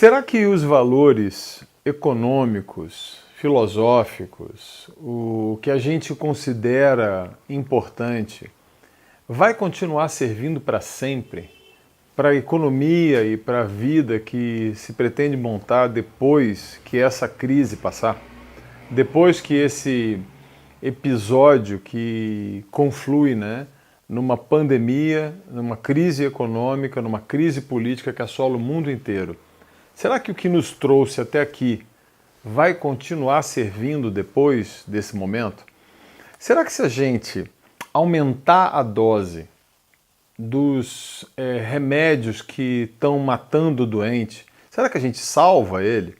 Será que os valores econômicos, filosóficos, o que a gente considera importante, vai continuar servindo para sempre? Para a economia e para a vida que se pretende montar depois que essa crise passar? Depois que esse episódio que conflui, numa pandemia, numa crise econômica, numa crise política que assola o mundo inteiro. Será que o que nos trouxe até aqui vai continuar servindo depois desse momento? Será que se a gente aumentar a dose dos remédios que estão matando o doente, será que a gente salva ele?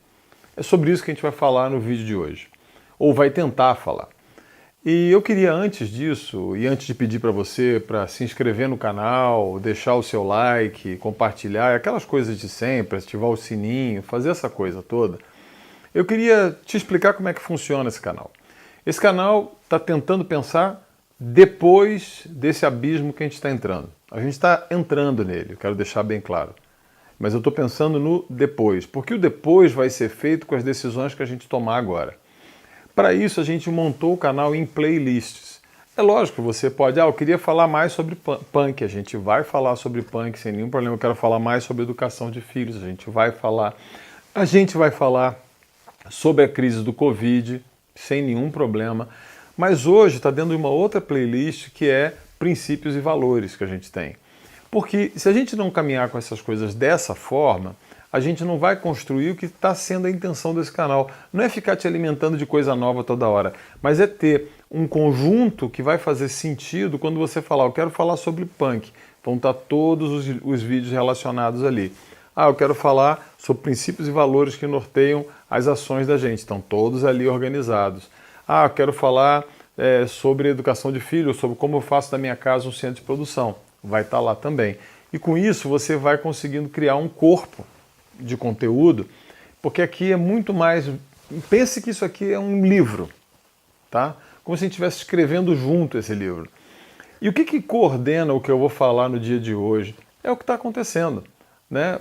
É sobre isso que a gente vai falar no vídeo de hoje, ou vai tentar falar. E eu queria, antes disso, e antes de pedir para você para se inscrever no canal, deixar o seu like, compartilhar, aquelas coisas de sempre, ativar o sininho, fazer essa coisa toda, eu queria te explicar como é que funciona esse canal. Esse canal está tentando pensar depois desse abismo que a gente está entrando. A gente está entrando nele, eu quero deixar bem claro. Mas eu estou pensando no depois, porque o depois vai ser feito com as decisões que a gente tomar agora. Para isso, a gente montou o canal em playlists. É lógico que você pode, eu queria falar mais sobre punk, a gente vai falar sobre punk sem nenhum problema, eu quero falar mais sobre educação de filhos, a gente vai falar sobre a crise do Covid, sem nenhum problema, mas hoje está dentro de uma outra playlist que é princípios e valores que a gente tem. Porque se a gente não caminhar com essas coisas dessa forma, a gente não vai construir o que está sendo a intenção desse canal. Não é ficar te alimentando de coisa nova toda hora, mas é ter um conjunto que vai fazer sentido quando você falar, eu quero falar sobre punk. Vão estar todos os vídeos relacionados ali. Eu quero falar sobre princípios e valores que norteiam as ações da gente. Estão todos ali organizados. Eu quero falar sobre educação de filhos, sobre como eu faço da minha casa um centro de produção. Vai estar lá também. E com isso você vai conseguindo criar um corpo de conteúdo, porque aqui é muito mais... Pense que isso aqui é um livro, tá? Como se a gente estivesse escrevendo junto esse livro. E o que coordena o que eu vou falar no dia de hoje? É o que está acontecendo, né?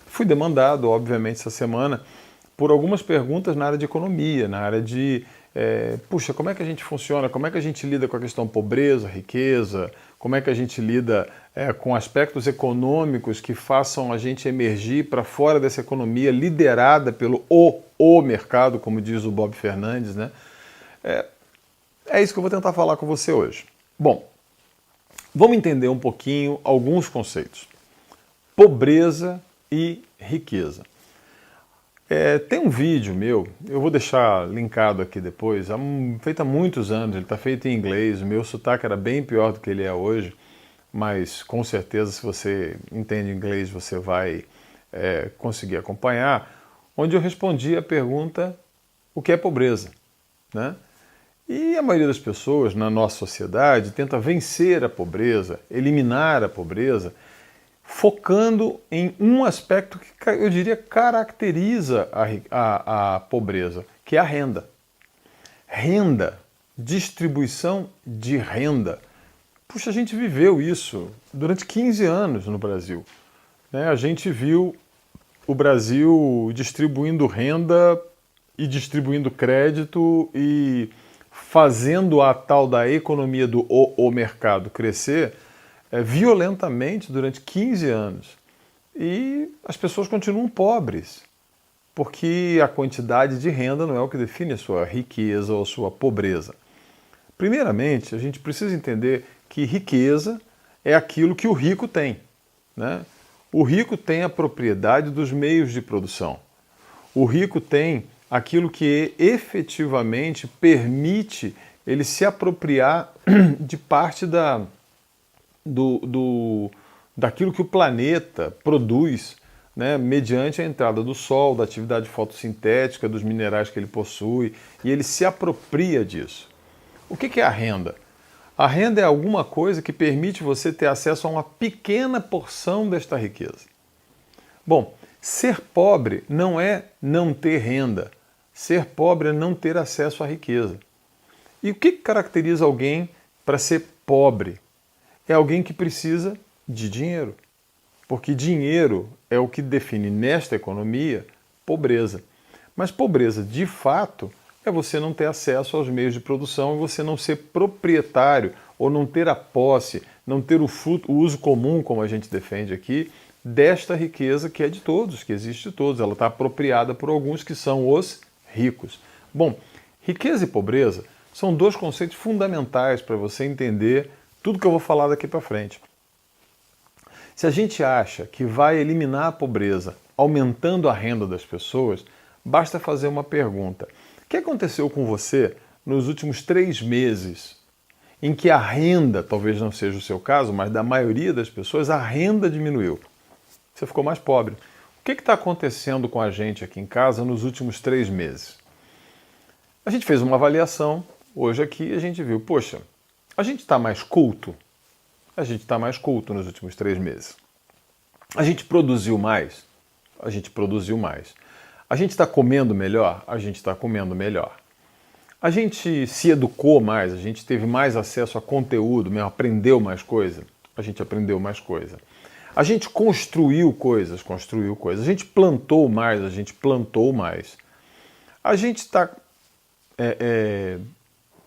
Fui demandado, obviamente, essa semana por algumas perguntas na área de economia, na área de... puxa, como é que a gente funciona? Como é que a gente lida com a questão pobreza, riqueza? Como é que a gente lida com aspectos econômicos que façam a gente emergir para fora dessa economia liderada pelo o mercado, como diz o Bob Fernandes, né? É isso que eu vou tentar falar com você hoje. Bom, vamos entender um pouquinho alguns conceitos. Pobreza e riqueza. Tem um vídeo meu, eu vou deixar linkado aqui depois, feito há muitos anos, ele está feito em inglês, o meu sotaque era bem pior do que ele é hoje, mas com certeza se você entende inglês você vai conseguir acompanhar, onde eu respondi a pergunta, o que é pobreza? Né? E a maioria das pessoas na nossa sociedade tenta vencer a pobreza, eliminar a pobreza, focando em um aspecto que eu diria caracteriza a pobreza, que é a renda. Renda, distribuição de renda. Puxa, a gente viveu isso durante 15 anos no Brasil. A gente viu o Brasil distribuindo renda e distribuindo crédito e fazendo a tal da economia do mercado crescer violentamente durante 15 anos. E as pessoas continuam pobres, porque a quantidade de renda não é o que define a sua riqueza ou a sua pobreza. Primeiramente, a gente precisa entender que riqueza é aquilo que o rico tem, né? O rico tem a propriedade dos meios de produção. O rico tem aquilo que efetivamente permite ele se apropriar de parte daquilo que o planeta produz, né, mediante a entrada do sol, da atividade fotossintética, dos minerais que ele possui, e ele se apropria disso. O que é a renda? A renda é alguma coisa que permite você ter acesso a uma pequena porção desta riqueza. Bom, ser pobre não é não ter renda. Ser pobre é não ter acesso à riqueza. E o que caracteriza alguém para ser pobre? É alguém que precisa de dinheiro. Porque dinheiro é o que define nesta economia pobreza. Mas pobreza, de fato, é você não ter acesso aos meios de produção e você não ser proprietário ou não ter a posse, não ter o uso comum, como a gente defende aqui, desta riqueza que é de todos, que existe de todos. Ela está apropriada por alguns que são os ricos. Bom, riqueza e pobreza são dois conceitos fundamentais para você entender tudo que eu vou falar daqui para frente. Se a gente acha que vai eliminar a pobreza aumentando a renda das pessoas, basta fazer uma pergunta. O que aconteceu com você nos últimos 3 meses em que a renda, talvez não seja o seu caso, mas da maioria das pessoas, a renda diminuiu? Você ficou mais pobre. O que está acontecendo com a gente aqui em casa nos últimos 3 meses? A gente fez uma avaliação hoje aqui e a gente viu, poxa, a gente está mais culto? A gente está mais culto nos últimos 3 meses. A gente produziu mais? A gente produziu mais. A gente está comendo melhor? A gente está comendo melhor. A gente se educou mais? A gente teve mais acesso a conteúdo, mesmo, aprendeu mais coisa? A gente aprendeu mais coisa. A gente construiu coisas? Construiu coisas. A gente plantou mais? A gente plantou mais. A gente está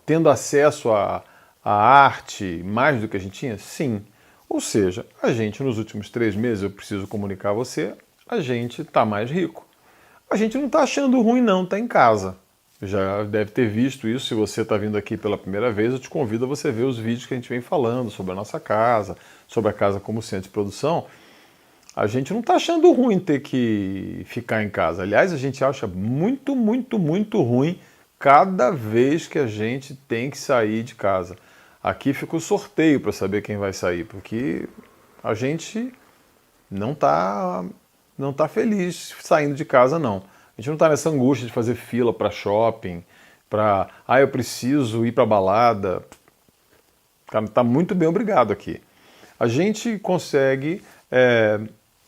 tendo acesso a arte mais do que a gente tinha? Sim. Ou seja, a gente nos últimos 3 meses, eu preciso comunicar a você, a gente está mais rico. A gente não está achando ruim não, está em casa. Já deve ter visto isso, se você está vindo aqui pela primeira vez, eu te convido a você ver os vídeos que a gente vem falando sobre a nossa casa, sobre a casa como centro de produção. A gente não está achando ruim ter que ficar em casa. Aliás, a gente acha muito, muito, muito ruim cada vez que a gente tem que sair de casa. Aqui fica o sorteio para saber quem vai sair, porque a gente não tá feliz saindo de casa, não. A gente não está nessa angústia de fazer fila para shopping, eu preciso ir para balada. Cara, tá muito bem, obrigado aqui. A gente consegue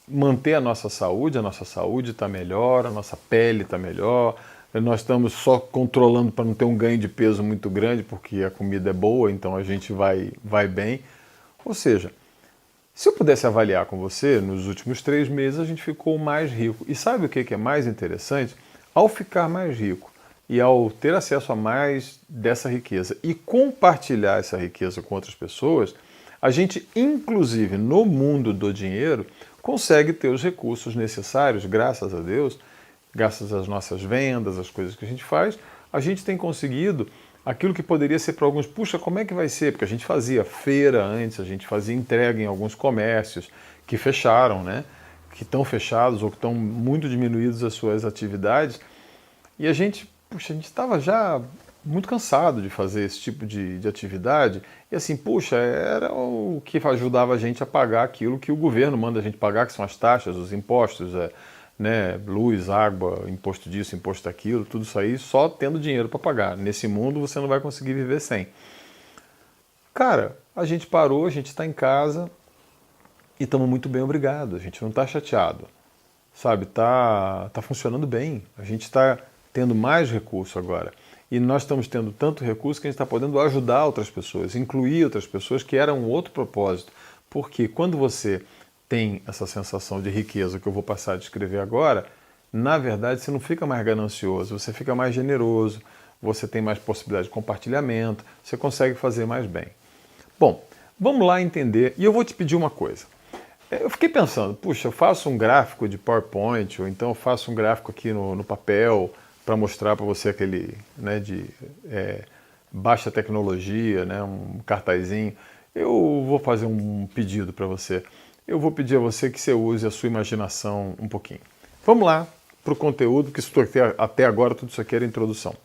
manter a nossa saúde está melhor, a nossa pele está melhor. Nós estamos só controlando para não ter um ganho de peso muito grande, porque a comida é boa, então a gente vai bem. Ou seja, se eu pudesse avaliar com você, nos últimos 3 meses a gente ficou mais rico. E sabe o que é mais interessante? Ao ficar mais rico e ao ter acesso a mais dessa riqueza e compartilhar essa riqueza com outras pessoas, a gente, inclusive no mundo do dinheiro, consegue ter os recursos necessários, graças a Deus, graças às nossas vendas, às coisas que a gente faz, a gente tem conseguido aquilo que poderia ser para alguns, puxa, como é que vai ser? Porque a gente fazia feira antes, a gente fazia entrega em alguns comércios que fecharam, né? Que estão fechados ou que estão muito diminuídos as suas atividades. E a gente estava já muito cansado de fazer esse tipo de atividade. E assim, puxa, era o que ajudava a gente a pagar aquilo que o governo manda a gente pagar, que são as taxas, os impostos, né, luz, água, imposto disso, imposto daquilo, tudo isso aí, só tendo dinheiro para pagar. Nesse mundo você não vai conseguir viver sem. Cara, a gente parou, a gente está em casa e estamos muito bem, obrigado. A gente não está chateado, sabe? Tá funcionando bem. A gente está tendo mais recurso agora. E nós estamos tendo tanto recurso que a gente está podendo ajudar outras pessoas, incluir outras pessoas, que era um outro propósito. Porque quando você tem essa sensação de riqueza que eu vou passar a descrever agora, na verdade você não fica mais ganancioso, você fica mais generoso, você tem mais possibilidade de compartilhamento, você consegue fazer mais bem. Bom, vamos lá entender, e eu vou te pedir uma coisa. Eu fiquei pensando, puxa, eu faço um gráfico de PowerPoint, ou então eu faço um gráfico aqui no papel para mostrar para você aquele, né, de baixa tecnologia, né, um cartazinho. Eu vou fazer um pedido para você. Eu vou pedir a você que você use a sua imaginação um pouquinho. Vamos lá para o conteúdo, que até agora tudo isso aqui era introdução.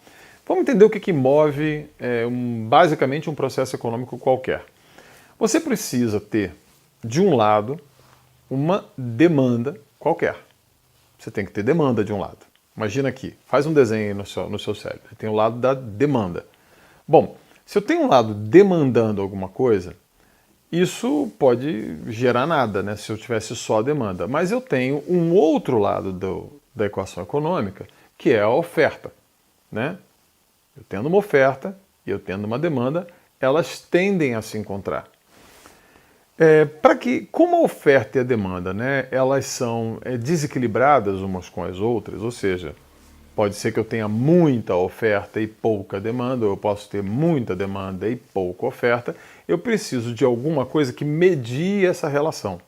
Vamos entender o que move basicamente um processo econômico qualquer. Você precisa ter, de um lado, uma demanda qualquer. Você tem que ter demanda de um lado. Imagina aqui, faz um desenho aí no seu cérebro. Tem o lado da demanda. Bom, se eu tenho um lado demandando alguma coisa, isso pode gerar nada, né, se eu tivesse só a demanda. Mas eu tenho um outro lado da equação econômica, que é a oferta, né? Eu tendo uma oferta e eu tendo uma demanda, elas tendem a se encontrar. Como a oferta e a demanda, né, elas são desequilibradas umas com as outras, ou seja, pode ser que eu tenha muita oferta e pouca demanda, ou eu posso ter muita demanda e pouca oferta, eu preciso de alguma coisa que medie essa relação.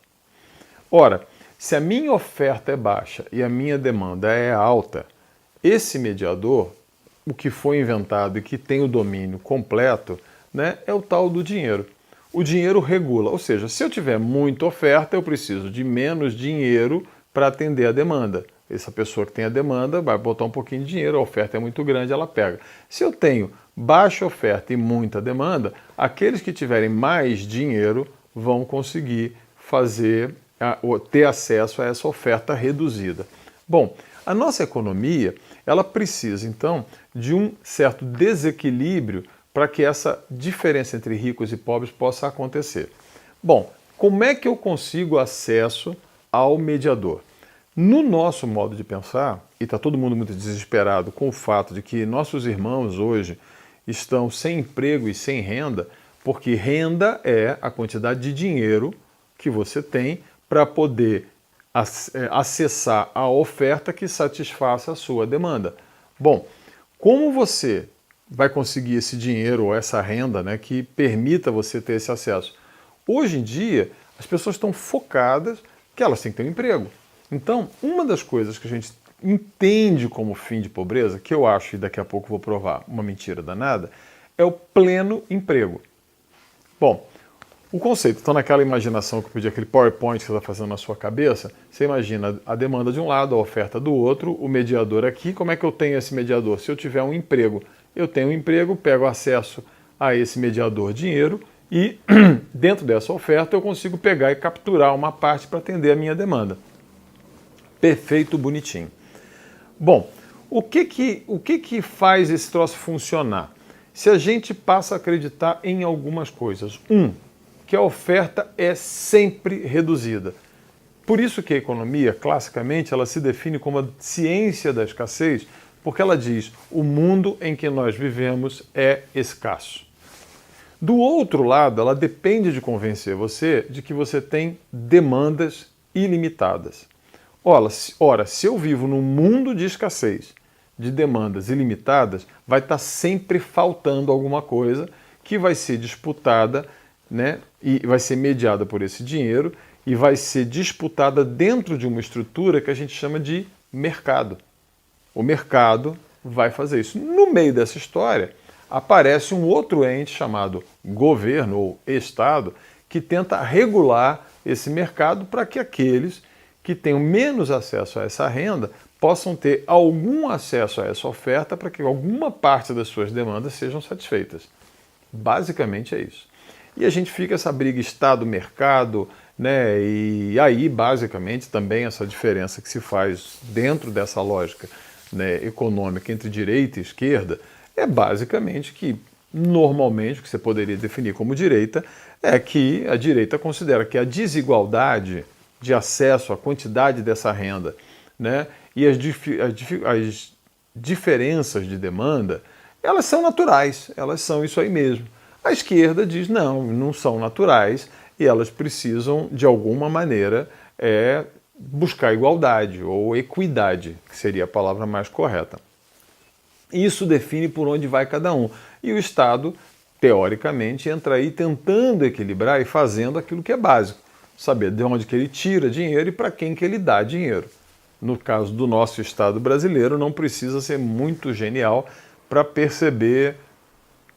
Ora, se a minha oferta é baixa e a minha demanda é alta, esse mediador, o que foi inventado e que tem o domínio completo, né, é o tal do dinheiro. O dinheiro regula, ou seja, se eu tiver muita oferta, eu preciso de menos dinheiro para atender a demanda. Essa pessoa que tem a demanda vai botar um pouquinho de dinheiro, a oferta é muito grande, ela pega. Se eu tenho baixa oferta e muita demanda, aqueles que tiverem mais dinheiro vão conseguir ter acesso a essa oferta reduzida. Bom, a nossa economia, ela precisa então de um certo desequilíbrio para que essa diferença entre ricos e pobres possa acontecer. Bom, como é que eu consigo acesso ao mediador? No nosso modo de pensar, e está todo mundo muito desesperado com o fato de que nossos irmãos hoje estão sem emprego e sem renda, porque renda é a quantidade de dinheiro que você tem para poder acessar a oferta que satisfaça a sua demanda. Bom, como você vai conseguir esse dinheiro ou essa renda, né, que permita você ter esse acesso? Hoje em dia, as pessoas estão focadas que elas têm que ter um emprego. Então, uma das coisas que a gente entende como fim de pobreza, que eu acho, e daqui a pouco vou provar uma mentira danada, é o pleno emprego. Bom, o conceito, então naquela imaginação que eu pedi, aquele PowerPoint que você está fazendo na sua cabeça, você imagina a demanda de um lado, a oferta do outro, o mediador aqui. Como é que eu tenho esse mediador? Se eu tiver um emprego, eu tenho um emprego, pego acesso a esse mediador dinheiro e dentro dessa oferta eu consigo pegar e capturar uma parte para atender a minha demanda. Perfeito, bonitinho. Bom, o que faz esse troço funcionar? Se a gente passa a acreditar em algumas coisas. Que a oferta é sempre reduzida. Por isso que a economia, classicamente, ela se define como a ciência da escassez, porque ela diz: o mundo em que nós vivemos é escasso. Do outro lado, ela depende de convencer você de que você tem demandas ilimitadas. Ora, se eu vivo num mundo de escassez, de demandas ilimitadas, vai estar sempre faltando alguma coisa que vai ser disputada, né, e vai ser mediada por esse dinheiro e vai ser disputada dentro de uma estrutura que a gente chama de mercado. O mercado vai fazer isso. No meio dessa história, aparece um outro ente chamado governo ou Estado que tenta regular esse mercado para que aqueles que tenham menos acesso a essa renda possam ter algum acesso a essa oferta para que alguma parte das suas demandas sejam satisfeitas. Basicamente é isso. E a gente fica essa briga Estado-mercado, né? E aí, basicamente, também essa diferença que se faz dentro dessa lógica, né, econômica entre direita e esquerda é basicamente que, normalmente, o que você poderia definir como direita é que a direita considera que a desigualdade de acesso à quantidade dessa renda, né, e as diferenças de demanda, elas são naturais, elas são isso aí mesmo. A esquerda diz não são naturais e elas precisam, de alguma maneira, buscar igualdade ou equidade, que seria a palavra mais correta. Isso define por onde vai cada um. E o Estado, teoricamente, entra aí tentando equilibrar e fazendo aquilo que é básico. Saber de onde que ele tira dinheiro e para quem que ele dá dinheiro. No caso do nosso Estado brasileiro, não precisa ser muito genial para perceber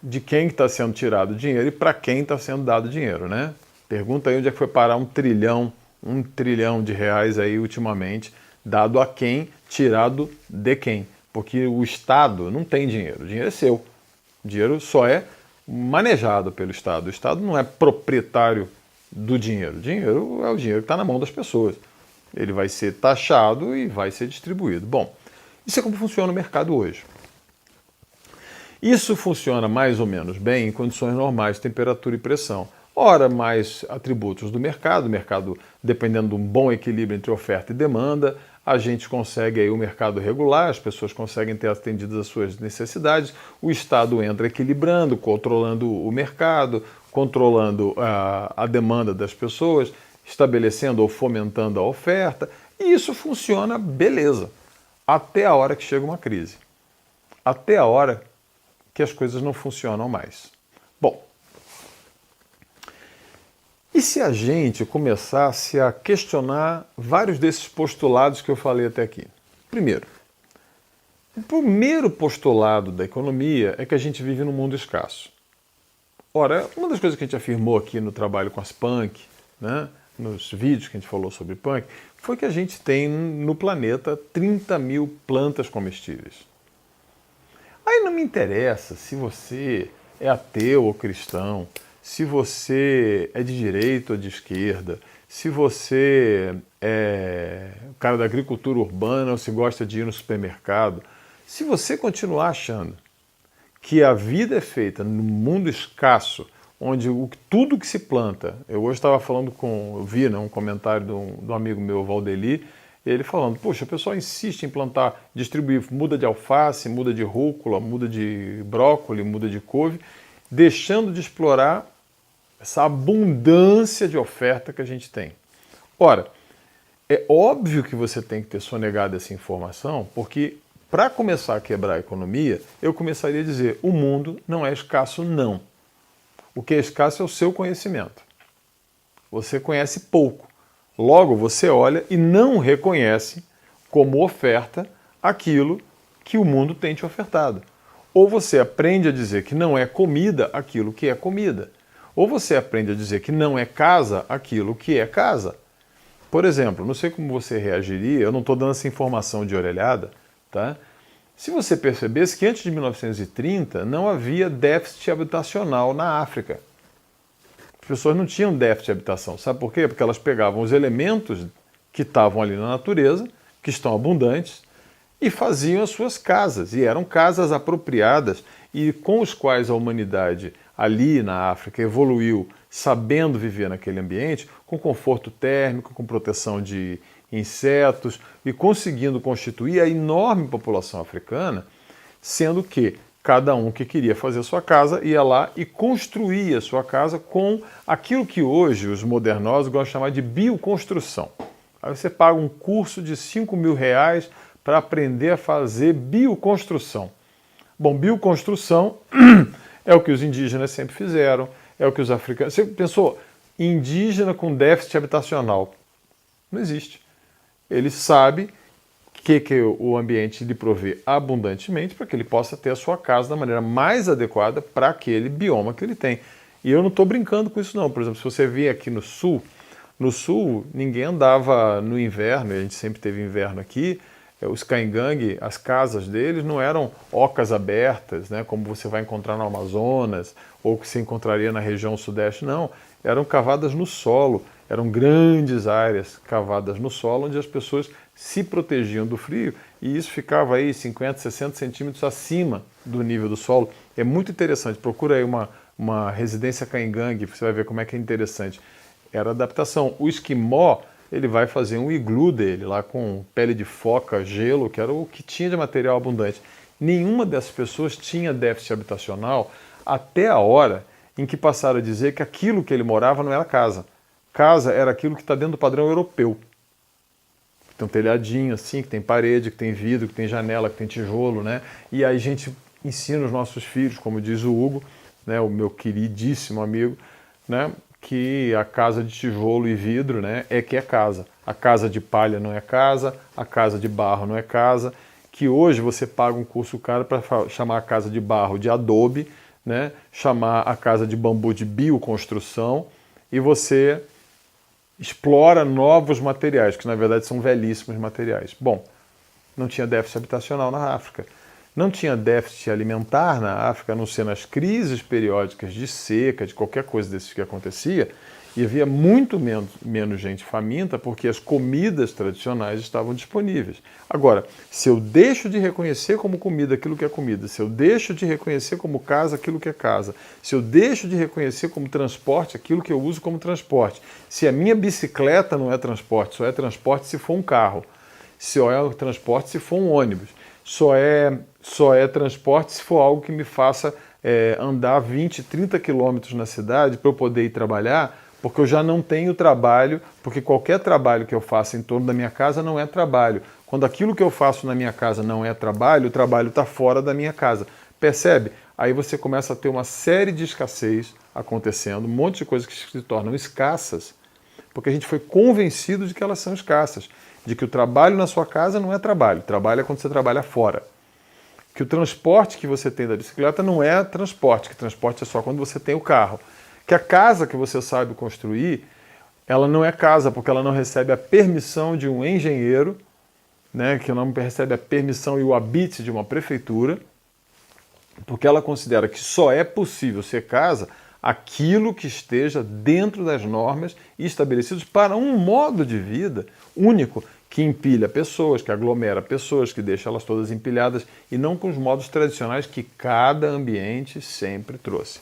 de quem está sendo tirado dinheiro e para quem está sendo dado dinheiro, né? Pergunta aí onde é que foi parar um trilhão de reais aí ultimamente, dado a quem, tirado de quem. Porque o Estado não tem dinheiro, o dinheiro é seu. O dinheiro só é manejado pelo Estado. O Estado não é proprietário do dinheiro. O dinheiro é o dinheiro que está na mão das pessoas. Ele vai ser taxado e vai ser distribuído. Bom, isso é como funciona o mercado hoje. Isso funciona mais ou menos bem em condições normais de temperatura e pressão. Ora, mais atributos do mercado, dependendo de um bom equilíbrio entre oferta e demanda, a gente consegue aí o mercado regular, as pessoas conseguem ter atendidas as suas necessidades, o Estado entra equilibrando, controlando o mercado, controlando a demanda das pessoas, estabelecendo ou fomentando a oferta, e isso funciona beleza, até a hora que chega uma crise, até a hora que as coisas não funcionam mais. Bom, e se a gente começasse a questionar vários desses postulados que eu falei até aqui? Primeiro, o primeiro postulado da economia é que a gente vive num mundo escasso. Ora, uma das coisas que a gente afirmou aqui no trabalho com as punk, né, nos vídeos que a gente falou sobre punk, foi que a gente tem no planeta 30 mil plantas comestíveis. Aí não me interessa se você é ateu ou cristão, se você é de direita ou de esquerda, se você é cara da agricultura urbana ou se gosta de ir no supermercado. Se você continuar achando que a vida é feita num mundo escasso, onde tudo que se planta... Eu hoje estava falando eu vi, né, um comentário de um amigo meu, Valdeli, ele falando, poxa, o pessoal insiste em plantar, distribuir, muda de alface, muda de rúcula, muda de brócolis, muda de couve, deixando de explorar essa abundância de oferta que a gente tem. Ora, é óbvio que você tem que ter sonegado essa informação, porque para começar a quebrar a economia, eu começaria a dizer, o mundo não é escasso, não. O que é escasso é o seu conhecimento. Você conhece pouco. Logo, você olha e não reconhece como oferta aquilo que o mundo tem te ofertado. Ou você aprende a dizer que não é comida aquilo que é comida. Ou você aprende a dizer que não é casa aquilo que é casa. Por exemplo, não sei como você reagiria, eu não estou dando essa informação de orelhada, tá? Se você percebesse que antes de 1930 não havia déficit habitacional na África. As pessoas não tinham déficit de habitação. Sabe por quê? Porque elas pegavam os elementos que estavam ali na natureza, que estão abundantes, e faziam as suas casas. E eram casas apropriadas e com os quais a humanidade ali na África evoluiu sabendo viver naquele ambiente, com conforto térmico, com proteção de insetos e conseguindo constituir a enorme população africana, sendo que cada um que queria fazer sua casa ia lá e construía sua casa com aquilo que hoje os modernosos gostam de chamar de bioconstrução. Aí você paga um curso de R$5.000 para aprender a fazer bioconstrução. Bom, bioconstrução é o que os indígenas sempre fizeram, é o que os africanos... Você pensou, indígena com déficit habitacional? Não existe. Ele sabe que o ambiente lhe provê abundantemente para que ele possa ter a sua casa da maneira mais adequada para aquele bioma que ele tem. E eu não estou brincando com isso não. Por exemplo, se você vier aqui no sul ninguém andava no inverno, a gente sempre teve inverno aqui, os caingangue, as casas deles não eram ocas abertas, né, como você vai encontrar no Amazonas ou que você encontraria na região sudeste, não. Eram cavadas no solo, eram grandes áreas cavadas no solo onde as pessoas se protegiam do frio e isso ficava aí 50, 60 centímetros acima do nível do solo. É muito interessante, procura aí uma residência caingangue, você vai ver como é que é interessante. Era adaptação. O esquimó, ele vai fazer um iglu dele, lá com pele de foca, gelo, que era o que tinha de material abundante. Nenhuma dessas pessoas tinha déficit habitacional até a hora em que passaram a dizer que aquilo que ele morava não era casa. Casa era aquilo que está dentro do padrão europeu. Tem um telhadinho assim, que tem parede, que tem vidro, que tem janela, que tem tijolo, né? E aí a gente ensina os nossos filhos, como diz o Hugo, né, o meu queridíssimo amigo, né, que a casa de tijolo e vidro, né, é que é casa. A casa de palha não é casa, a casa de barro não é casa, que hoje você paga um curso caro para chamar a casa de barro de adobe, né, chamar a casa de bambu de bioconstrução, e você explora novos materiais, que na verdade são velhíssimos materiais. Bom, não tinha déficit habitacional na África. Não tinha déficit alimentar na África, a não ser nas crises periódicas de seca, de qualquer coisa desse que acontecia, e havia muito menos gente faminta porque as comidas tradicionais estavam disponíveis. Agora, se eu deixo de reconhecer como comida aquilo que é comida, se eu deixo de reconhecer como casa aquilo que é casa, se eu deixo de reconhecer como transporte aquilo que eu uso como transporte, se a minha bicicleta não é transporte, só é transporte se for um carro, só é transporte se for um ônibus, só é transporte se for algo que me faça andar 20, 30 quilômetros na cidade para eu poder ir trabalhar, porque eu já não tenho trabalho, porque qualquer trabalho que eu faça em torno da minha casa não é trabalho. Quando aquilo que eu faço na minha casa não é trabalho, o trabalho está fora da minha casa. Percebe? Aí você começa a ter uma série de escassez acontecendo, um monte de coisas que se tornam escassas, porque a gente foi convencido de que elas são escassas, de que o trabalho na sua casa não é trabalho, trabalho é quando você trabalha fora. Que o transporte que você tem da bicicleta não é transporte, que transporte é só quando você tem o carro. Que a casa que você sabe construir, ela não é casa, porque ela não recebe a permissão de um engenheiro, né, que não recebe a permissão e o habite de uma prefeitura, porque ela considera que só é possível ser casa aquilo que esteja dentro das normas estabelecidas para um modo de vida único, que empilha pessoas, que aglomera pessoas, que deixa elas todas empilhadas, e não com os modos tradicionais que cada ambiente sempre trouxe.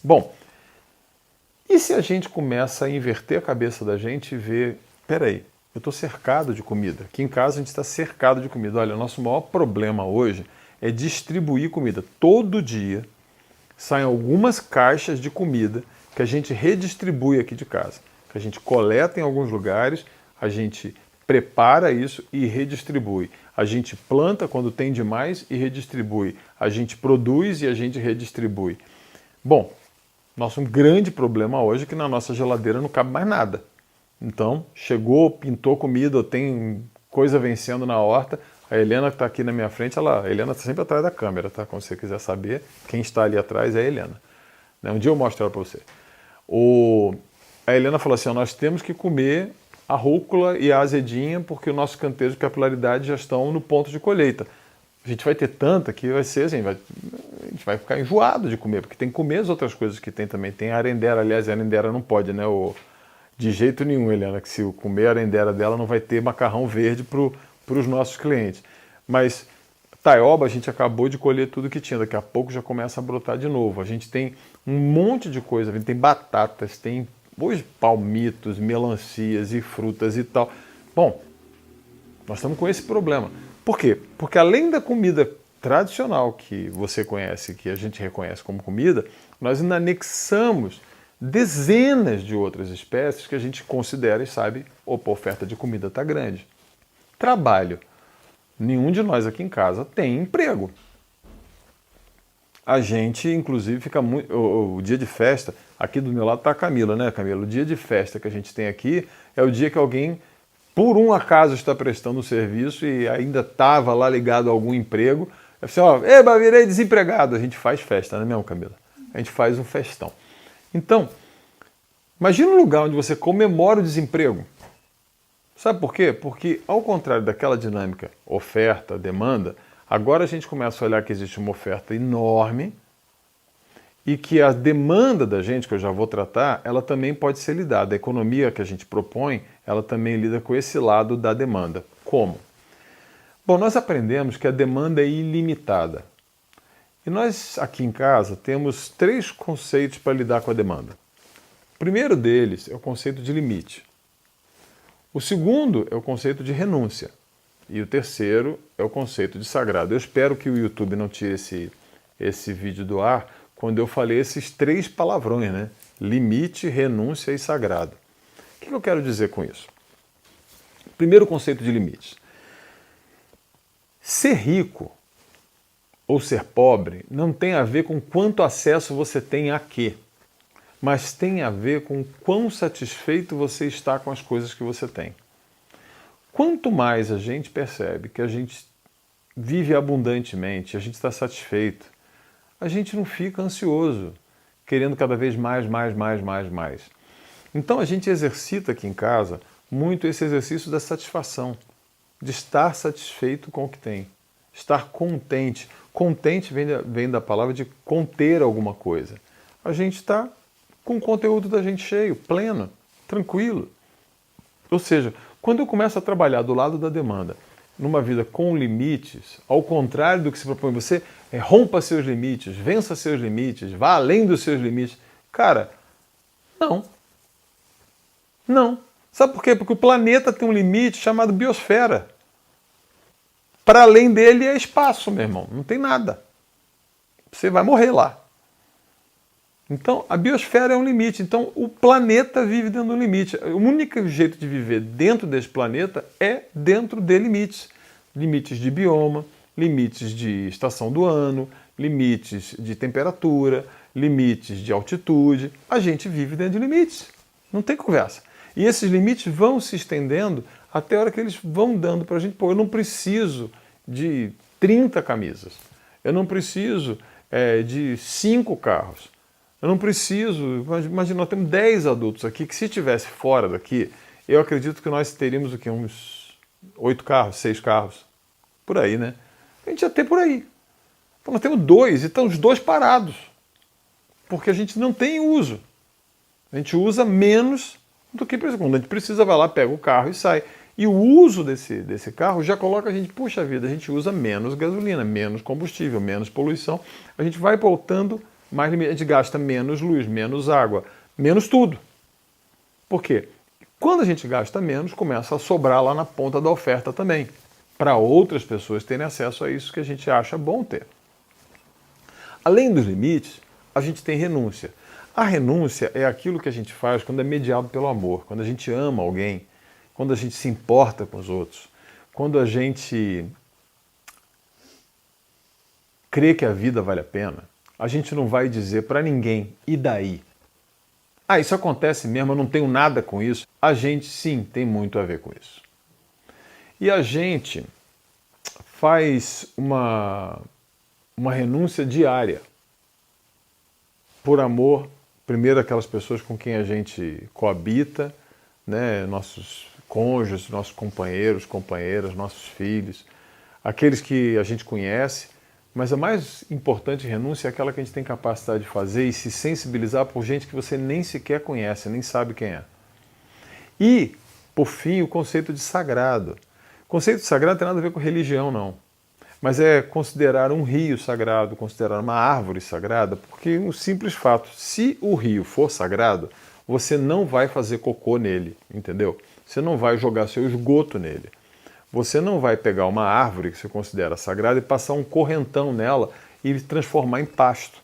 Bom, e se a gente começa a inverter a cabeça da gente e ver, peraí, eu estou cercado de comida. Aqui em casa a gente está cercado de comida. Olha, o nosso maior problema hoje é distribuir comida. Todo dia saem algumas caixas de comida que a gente redistribui aqui de casa, que a gente coleta em alguns lugares, a gente prepara isso e redistribui. A gente planta quando tem demais e redistribui. A gente produz e a gente redistribui. Bom, nosso grande problema hoje é que na nossa geladeira não cabe mais nada. Então, chegou, pintou comida, tem coisa vencendo na horta. A Helena que está aqui na minha frente, a Helena está sempre atrás da câmera, tá? Quando você quiser saber, quem está ali atrás é a Helena. Um dia eu mostro ela para você. A Helena falou assim, nós temos que comer a rúcula e a azedinha, porque o nosso canteiro de capilaridade já estão no ponto de colheita. A gente vai ter tanta que vai ser assim, a gente vai ficar enjoado de comer, porque tem que comer as outras coisas que tem também. Tem a arendera, aliás, a arendera não pode, né? De jeito nenhum, Helena, que se comer a arendera dela não vai ter macarrão verde para os nossos clientes. Mas taioba a gente acabou de colher tudo que tinha, daqui a pouco já começa a brotar de novo. A gente tem um monte de coisa, a gente tem batatas, tem hoje palmitos, melancias e frutas e tal. Bom, nós estamos com esse problema. Por quê? Porque além da comida tradicional que você conhece, que a gente reconhece como comida, nós ainda anexamos dezenas de outras espécies que a gente considera e sabe, opa, a oferta de comida está grande. Trabalho. Nenhum de nós aqui em casa tem emprego. A gente, inclusive, fica muito... O dia de festa, aqui do meu lado está a Camila, né, Camila? O dia de festa que a gente tem aqui é o dia que alguém, por um acaso, está prestando um serviço e ainda estava lá ligado a algum emprego. É assim, eba, virei desempregado. A gente faz festa, não é mesmo, Camila? A gente faz um festão. Então, imagina um lugar onde você comemora o desemprego. Sabe por quê? Porque, ao contrário daquela dinâmica oferta, demanda, agora a gente começa a olhar que existe uma oferta enorme e que a demanda da gente, que eu já vou tratar, ela também pode ser lidada. A economia que a gente propõe, ela também lida com esse lado da demanda. Como? Bom, nós aprendemos que a demanda é ilimitada. E nós, aqui em casa, temos 3 conceitos para lidar com a demanda. O primeiro deles é o conceito de limite. O segundo é o conceito de renúncia. E o terceiro é o conceito de sagrado. Eu espero que o YouTube não tire esse vídeo do ar quando eu falei esses 3 palavrões, né? Limite, renúncia e sagrado. O que eu quero dizer com isso? Primeiro conceito de limites. Ser rico ou ser pobre não tem a ver com quanto acesso você tem a quê, mas tem a ver com quão satisfeito você está com as coisas que você tem. Quanto mais a gente percebe que a gente vive abundantemente, a gente está satisfeito, a gente não fica ansioso, querendo cada vez mais. Então a gente exercita aqui em casa muito esse exercício da satisfação, de estar satisfeito com o que tem, estar contente. Contente vem da palavra de conter alguma coisa. A gente está com o conteúdo da gente cheio, pleno, tranquilo. Ou seja, quando eu começo a trabalhar do lado da demanda, numa vida com limites, ao contrário do que se propõe você, rompa seus limites, vença seus limites, vá além dos seus limites. Cara, não. Não. Sabe por quê? Porque o planeta tem um limite chamado biosfera. Para além dele é espaço, meu irmão. Não tem nada. Você vai morrer lá. Então, a biosfera é um limite. Então, o planeta vive dentro do limite. O único jeito de viver dentro desse planeta é dentro de limites. Limites de bioma, limites de estação do ano, limites de temperatura, limites de altitude. A gente vive dentro de limites. Não tem conversa. E esses limites vão se estendendo até a hora que eles vão dando para a gente. Pô, eu não preciso de 30 camisas. Eu não preciso de 5 carros. Eu não preciso, imagina, nós temos 10 adultos aqui, que se estivesse fora daqui, eu acredito que nós teríamos o quê? Uns 8 carros, 6 carros, por aí, né? A gente ia ter por aí. Então nós temos 2 e estão os 2 parados, porque a gente não tem uso. A gente usa menos do que precisa. Quando a gente precisa, vai lá, pega o carro e sai. E o uso desse carro já coloca a gente, puxa vida, a gente usa menos gasolina, menos combustível, menos poluição. A gente vai voltando mais limite, a gente gasta menos luz, menos água, menos tudo. Por quê? Quando a gente gasta menos, começa a sobrar lá na ponta da oferta também, para outras pessoas terem acesso a isso que a gente acha bom ter. Além dos limites, a gente tem renúncia. A renúncia é aquilo que a gente faz quando é mediado pelo amor, quando a gente ama alguém, quando a gente se importa com os outros, quando a gente crê que a vida vale a pena. A gente não vai dizer para ninguém, e daí? Ah, isso acontece mesmo, eu não tenho nada com isso. A gente, sim, tem muito a ver com isso. E a gente faz uma renúncia diária por amor, primeiro, aquelas pessoas com quem a gente coabita, né? Nossos cônjuges, nossos companheiros, companheiras, nossos filhos, aqueles que a gente conhece. Mas a mais importante renúncia é aquela que a gente tem capacidade de fazer e se sensibilizar por gente que você nem sequer conhece, nem sabe quem é. E, por fim, o conceito de sagrado. O conceito de sagrado não tem nada a ver com religião, não. Mas é considerar um rio sagrado, considerar uma árvore sagrada, porque um simples fato, se o rio for sagrado, você não vai fazer cocô nele, entendeu? Você não vai jogar seu esgoto nele. Você não vai pegar uma árvore que você considera sagrada e passar um correntão nela e transformar em pasto.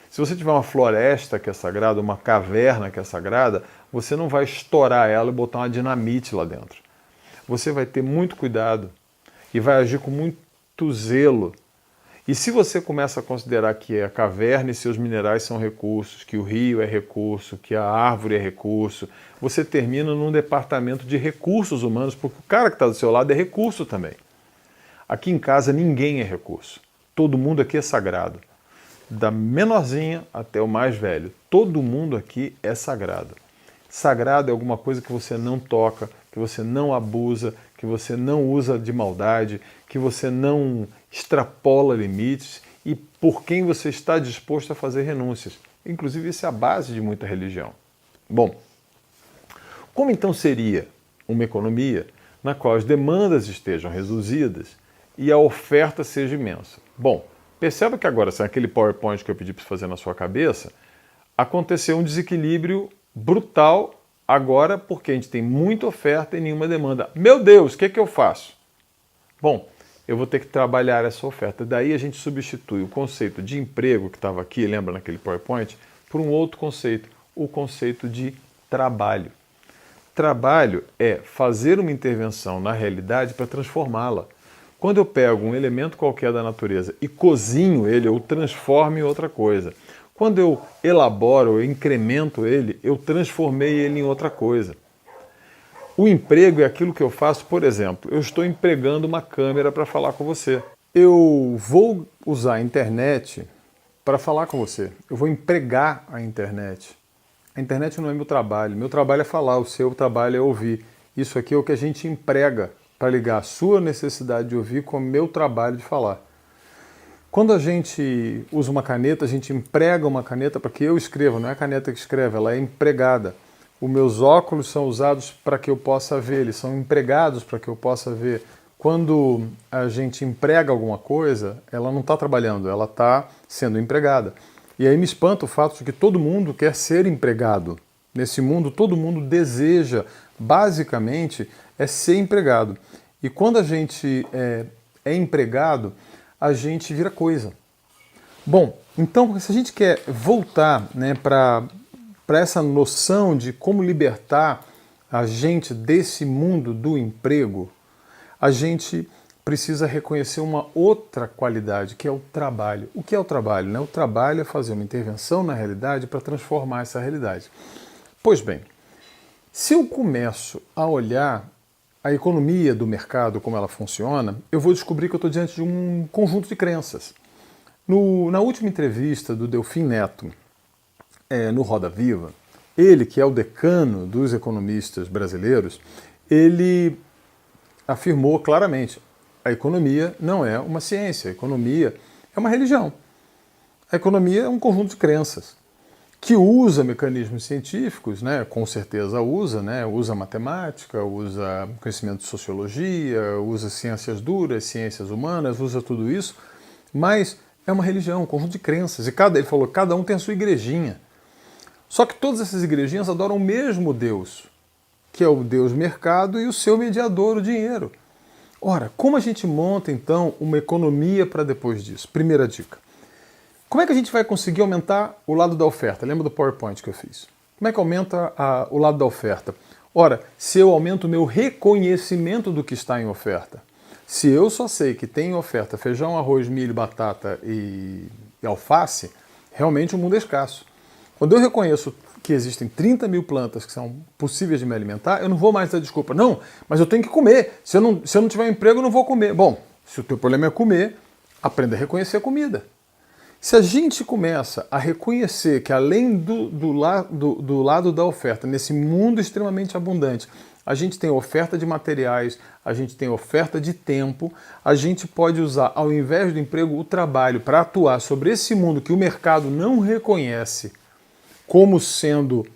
Se você tiver uma floresta que é sagrada, uma caverna que é sagrada, você não vai estourar ela e botar uma dinamite lá dentro. Você vai ter muito cuidado e vai agir com muito zelo. E se você começa a considerar que a caverna e seus minerais são recursos, que o rio é recurso, que a árvore é recurso, você termina num departamento de recursos humanos, porque o cara que está do seu lado é recurso também. Aqui em casa ninguém é recurso. Todo mundo aqui é sagrado. Da menorzinha até o mais velho. Todo mundo aqui é sagrado. Sagrado é alguma coisa que você não toca, que você não abusa, que você não usa de maldade, que você não extrapola limites e por quem você está disposto a fazer renúncias. Inclusive, isso é a base de muita religião. Bom, como então seria uma economia na qual as demandas estejam reduzidas e a oferta seja imensa? Bom, perceba que agora, sem aquele PowerPoint que eu pedi para você fazer na sua cabeça, aconteceu um desequilíbrio brutal agora porque a gente tem muita oferta e nenhuma demanda. Meu Deus, o que eu faço? Bom, eu vou ter que trabalhar essa oferta. Daí a gente substitui o conceito de emprego, que estava aqui, lembra naquele PowerPoint, por um outro conceito, o conceito de trabalho. Trabalho é fazer uma intervenção na realidade para transformá-la. Quando eu pego um elemento qualquer da natureza e cozinho ele, eu transformo em outra coisa. Quando eu elaboro, eu incremento ele, eu transformei ele em outra coisa. O emprego é aquilo que eu faço, por exemplo, eu estou empregando uma câmera para falar com você. Eu vou usar a internet para falar com você. Eu vou empregar a internet. A internet não é meu trabalho é falar, o seu trabalho é ouvir. Isso aqui é o que a gente emprega para ligar a sua necessidade de ouvir com o meu trabalho de falar. Quando a gente usa uma caneta, a gente emprega uma caneta para que eu escreva, não é a caneta que escreve, ela é empregada. Os meus óculos são usados para que eu possa ver, eles são empregados para que eu possa ver. Quando a gente emprega alguma coisa, ela não está trabalhando, ela está sendo empregada. E aí me espanta o fato de que todo mundo quer ser empregado. Nesse mundo, todo mundo deseja, basicamente, ser empregado. E quando a gente é empregado, a gente vira coisa. Bom, então se a gente quer voltar, né, para essa noção de como libertar a gente desse mundo do emprego, a gente precisa reconhecer uma outra qualidade, que é o trabalho. O que é o trabalho, né? O trabalho é fazer uma intervenção na realidade para transformar essa realidade. Pois bem, se eu começo a olhar a economia do mercado, como ela funciona, eu vou descobrir que eu estou diante de um conjunto de crenças. Na última entrevista do Delfim Neto, no Roda Viva, ele, que é o decano dos economistas brasileiros, ele afirmou claramente: a economia não é uma ciência, a economia é uma religião. A economia é um conjunto de crenças que usa mecanismos científicos, né, com certeza usa, né, usa matemática, usa conhecimento de sociologia, usa ciências duras, ciências humanas, usa tudo isso, mas é uma religião, um conjunto de crenças. E ele falou, cada um tem a sua igrejinha. Só que todas essas igrejinhas adoram o mesmo Deus, que é o Deus mercado e o seu mediador, o dinheiro. Ora, como a gente monta então uma economia para depois disso? Primeira dica. Como é que a gente vai conseguir aumentar o lado da oferta? Lembra do PowerPoint que eu fiz? Como é que aumenta o lado da oferta? Ora, se eu aumento o meu reconhecimento do que está em oferta. Se eu só sei que tem em oferta feijão, arroz, milho, batata e alface, realmente o mundo é escasso. Quando eu reconheço que existem 30 mil plantas que são possíveis de me alimentar, eu não vou mais dar desculpa. Não, mas eu tenho que comer. Se eu não tiver emprego, eu não vou comer. Bom, se o teu problema é comer, aprenda a reconhecer a comida. Se a gente começa a reconhecer que além do lado da oferta, nesse mundo extremamente abundante, a gente tem oferta de materiais, a gente tem oferta de tempo, a gente pode usar, ao invés do emprego, o trabalho para atuar sobre esse mundo que o mercado não reconhece como sendo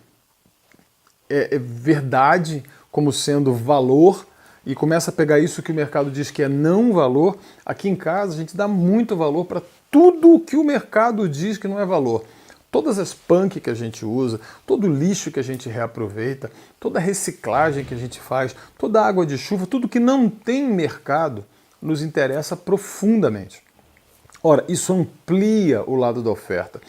verdade, como sendo valor, e começa a pegar isso que o mercado diz que é não valor. Aqui em casa a gente dá muito valor para tudo o que o mercado diz que não é valor. Todas as punk que a gente usa, todo o lixo que a gente reaproveita, toda a reciclagem que a gente faz, toda a água de chuva, tudo que não tem mercado nos interessa profundamente. Ora, isso amplia o lado da oferta.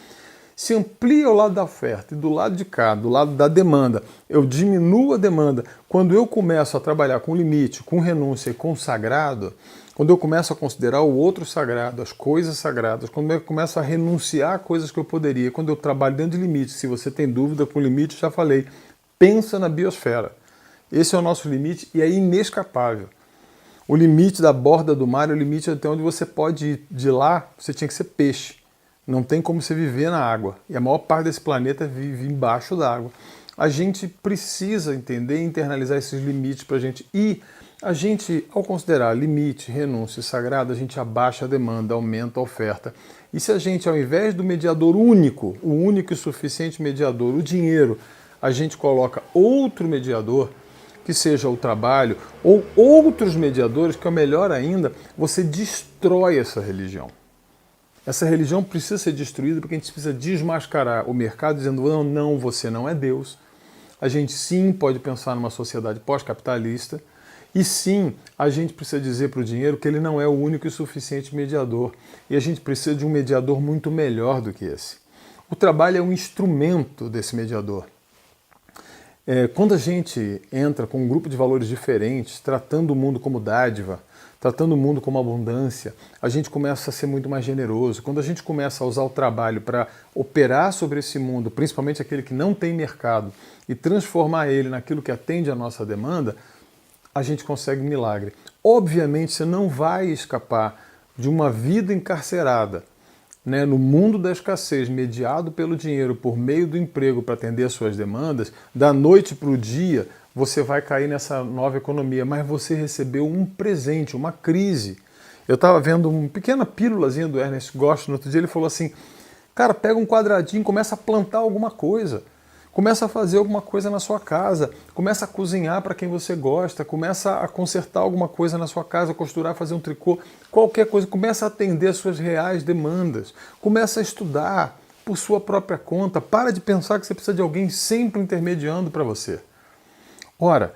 Se amplia o lado da oferta e do lado de cá, do lado da demanda, eu diminuo a demanda. Quando eu começo a trabalhar com limite, com renúncia e com sagrado, quando eu começo a considerar o outro sagrado, as coisas sagradas, quando eu começo a renunciar a coisas que eu poderia, quando eu trabalho dentro de limite, se você tem dúvida com limite, já falei, pensa na biosfera. Esse é o nosso limite e é inescapável. O limite da borda do mar é o limite até onde você pode ir. De lá, você tinha que ser peixe. Não tem como você viver na água. E a maior parte desse planeta vive embaixo da água. A gente precisa entender e internalizar esses limites para a gente. E a gente, ao considerar limite, renúncia e sagrado, a gente abaixa a demanda, aumenta a oferta. E se a gente, ao invés do mediador único, o único e suficiente mediador, o dinheiro, a gente coloca outro mediador, que seja o trabalho, ou outros mediadores, que é melhor ainda, você destrói essa religião. Essa religião precisa ser destruída porque a gente precisa desmascarar o mercado dizendo não, não, você não é Deus. A gente sim pode pensar numa sociedade pós-capitalista e sim, a gente precisa dizer para o dinheiro que ele não é o único e suficiente mediador. E a gente precisa de um mediador muito melhor do que esse. O trabalho é um instrumento desse mediador. Quando a gente entra com um grupo de valores diferentes, tratando o mundo como dádiva, tratando o mundo como abundância, a gente começa a ser muito mais generoso. Quando a gente começa a usar o trabalho para operar sobre esse mundo, principalmente aquele que não tem mercado, e transformar ele naquilo que atende à nossa demanda, a gente consegue um milagre. Obviamente, você não vai escapar de uma vida encarcerada, né, no mundo da escassez, mediado pelo dinheiro, por meio do emprego para atender às suas demandas, da noite para o dia, você vai cair nessa nova economia, mas você recebeu um presente, uma crise. Eu estava vendo uma pequena pílulazinha do Ernest Gosch no outro dia, ele falou assim, cara, pega um quadradinho, começa a plantar alguma coisa, começa a fazer alguma coisa na sua casa, começa a cozinhar para quem você gosta, começa a consertar alguma coisa na sua casa, costurar, fazer um tricô, qualquer coisa, começa a atender às suas reais demandas, começa a estudar por sua própria conta, para de pensar que você precisa de alguém sempre intermediando para você. Ora,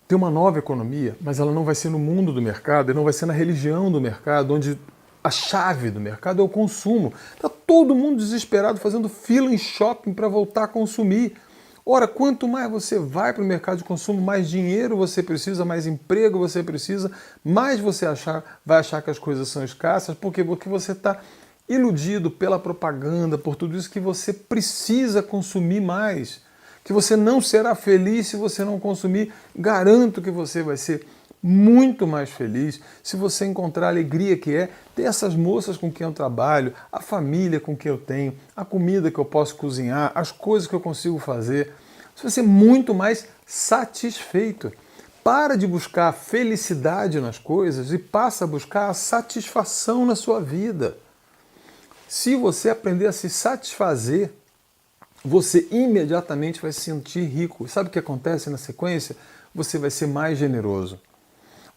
tem uma nova economia, mas ela não vai ser no mundo do mercado, não vai ser na religião do mercado, onde A chave do mercado é o consumo. Está todo mundo desesperado fazendo fila em shopping para voltar a consumir. Ora, quanto mais você vai para o mercado de consumo, mais dinheiro você precisa, mais emprego você precisa, mais você vai achar que as coisas são escassas, porque você está iludido pela propaganda, por tudo isso, que você precisa consumir mais, que você não será feliz se você não consumir. Garanto que você vai ser muito mais feliz se você encontrar a alegria que é ter essas moças com quem eu trabalho, a família com quem eu tenho, a comida que eu posso cozinhar, as coisas que eu consigo fazer. Você vai ser muito mais satisfeito. Para de buscar felicidade nas coisas e passa a buscar a satisfação na sua vida. Se você aprender a se satisfazer, você imediatamente vai se sentir rico. Sabe o que acontece na sequência? Você vai ser mais generoso.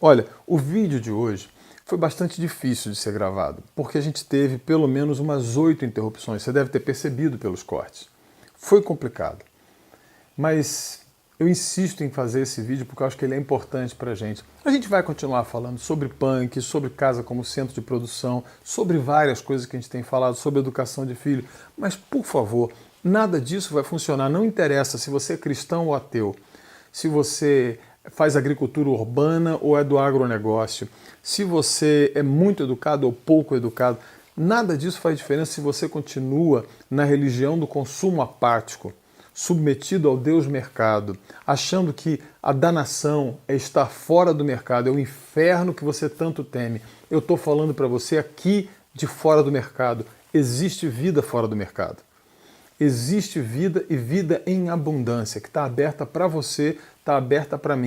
Olha, o vídeo de hoje foi bastante difícil de ser gravado, porque a gente teve pelo menos umas 8 interrupções. Você deve ter percebido pelos cortes. Foi complicado. Mas eu insisto em fazer esse vídeo porque eu acho que ele é importante para a gente. A gente vai continuar falando sobre punk, sobre casa como centro de produção, sobre várias coisas que a gente tem falado, sobre educação de filho. Mas, por favor, nada disso vai funcionar. Não interessa se você é cristão ou ateu, se você faz agricultura urbana ou é do agronegócio, se você é muito educado ou pouco educado. Nada disso faz diferença se você continua na religião do consumo apático, submetido ao Deus mercado, achando que a danação é estar fora do mercado, é o inferno que você tanto teme. Eu estou falando para você aqui de fora do mercado. Existe vida fora do mercado. Existe vida e vida em abundância, que está aberta para você, está aberta para mim.